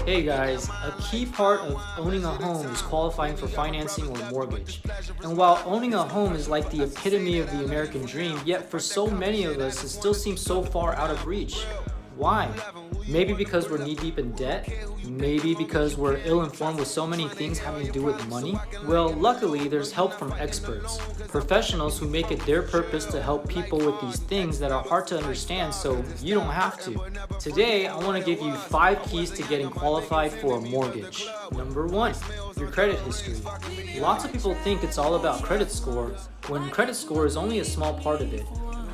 Hey guys, a key part of owning a home is qualifying for financing or mortgage. And while owning a home is like the epitome of the American dream, yet for so many of us it still seems so far out of reach. Why? Maybe because we're knee-deep in debt? Maybe because we're ill-informed with so many things having to do with money? Well, luckily, there's help from experts, professionals who make it their purpose to help people with these things that are hard to understand so you don't have to. Today, I want to give you 5 keys to getting qualified for a mortgage. Number 1, your credit history. Lots of people think it's all about credit score, when credit score is only a small part of it.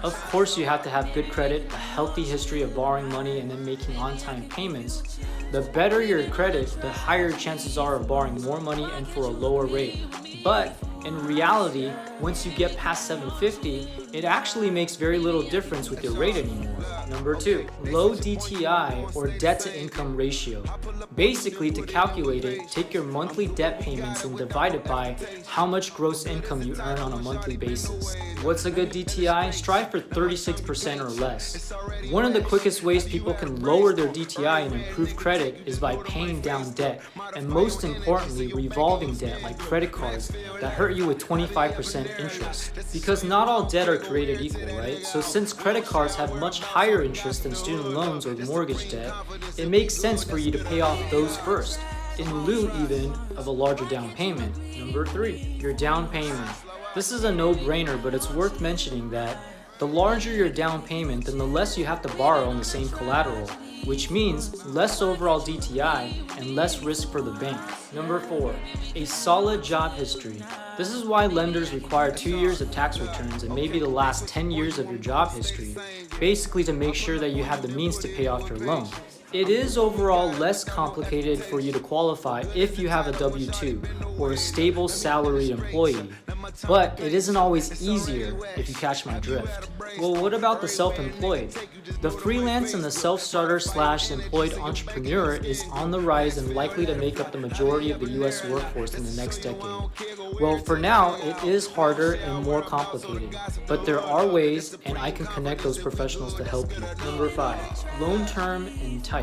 Of course, you have to have good credit, a healthy history of borrowing money and then making on-time payments. The better your credit, the higher chances are of borrowing more money and for a lower rate. But in reality, once you get past 750, it actually makes very little difference with your rate anymore. Number 2, low DTI or debt to income ratio. Basically, to calculate it, take your monthly debt payments and divide it by how much gross income you earn on a monthly basis. What's a good DTI? Strive for 36% or less. One of the quickest ways people can lower their DTI and improve credit is by paying down debt, and most importantly, revolving debt like credit cards that hurt you with 25% interest. Because not all debt are created equal, right? So since credit cards have much higher interest than student loans or mortgage debt, it makes sense for you to pay off those first, in lieu even of a larger down payment. Number 3, your down payment. This is a no-brainer, but it's worth mentioning that the larger your down payment, then the less you have to borrow on the same collateral, which means less overall DTI and less risk for the bank. Number 4, a solid job history. This is why lenders require 2 years of tax returns and maybe the last 10 years of your job history, basically to make sure that you have the means to pay off your loan. It is overall less complicated for you to qualify if you have a W-2 or a stable salaried employee, but it isn't always easier if you catch my drift. Well, what about the self-employed? The freelance and the self-starter/employed entrepreneur is on the rise and likely to make up the majority of the US workforce in the next decade. Well, for now, it is harder and more complicated, but there are ways and I can connect those professionals to help you. Number 5, loan term and type.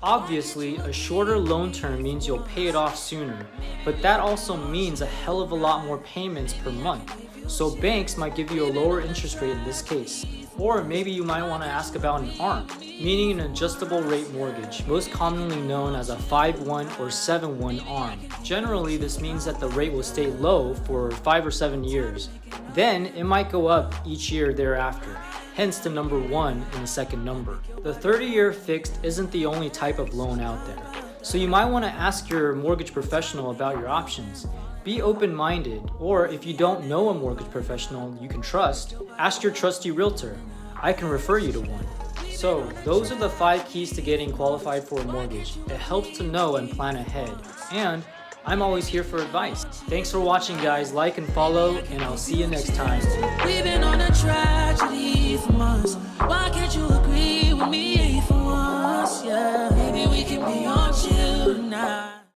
Obviously, a shorter loan term means you'll pay it off sooner, but that also means a hell of a lot more payments per month. So banks might give you a lower interest rate in this case. Or maybe you might want to ask about an ARM, meaning an adjustable rate mortgage, most commonly known as a 5-1 or 7-1 ARM. Generally, this means that the rate will stay low for 5 or 7 years. Then it might go up each year thereafter, hence the number 1 in the second number. The 30-year fixed isn't the only type of loan out there, so you might want to ask your mortgage professional about your options. Be open-minded, or if you don't know a mortgage professional you can trust, ask your trusty realtor. I can refer you to one. So, those are the 5 keys to getting qualified for a mortgage. It helps to know and plan ahead. And I'm always here for advice. Thanks for watching, guys. Like and follow, and I'll see you next time. We've been on a tragedy for months. Why can't you agree with me for once? Yeah, maybe we can be on chill tonight.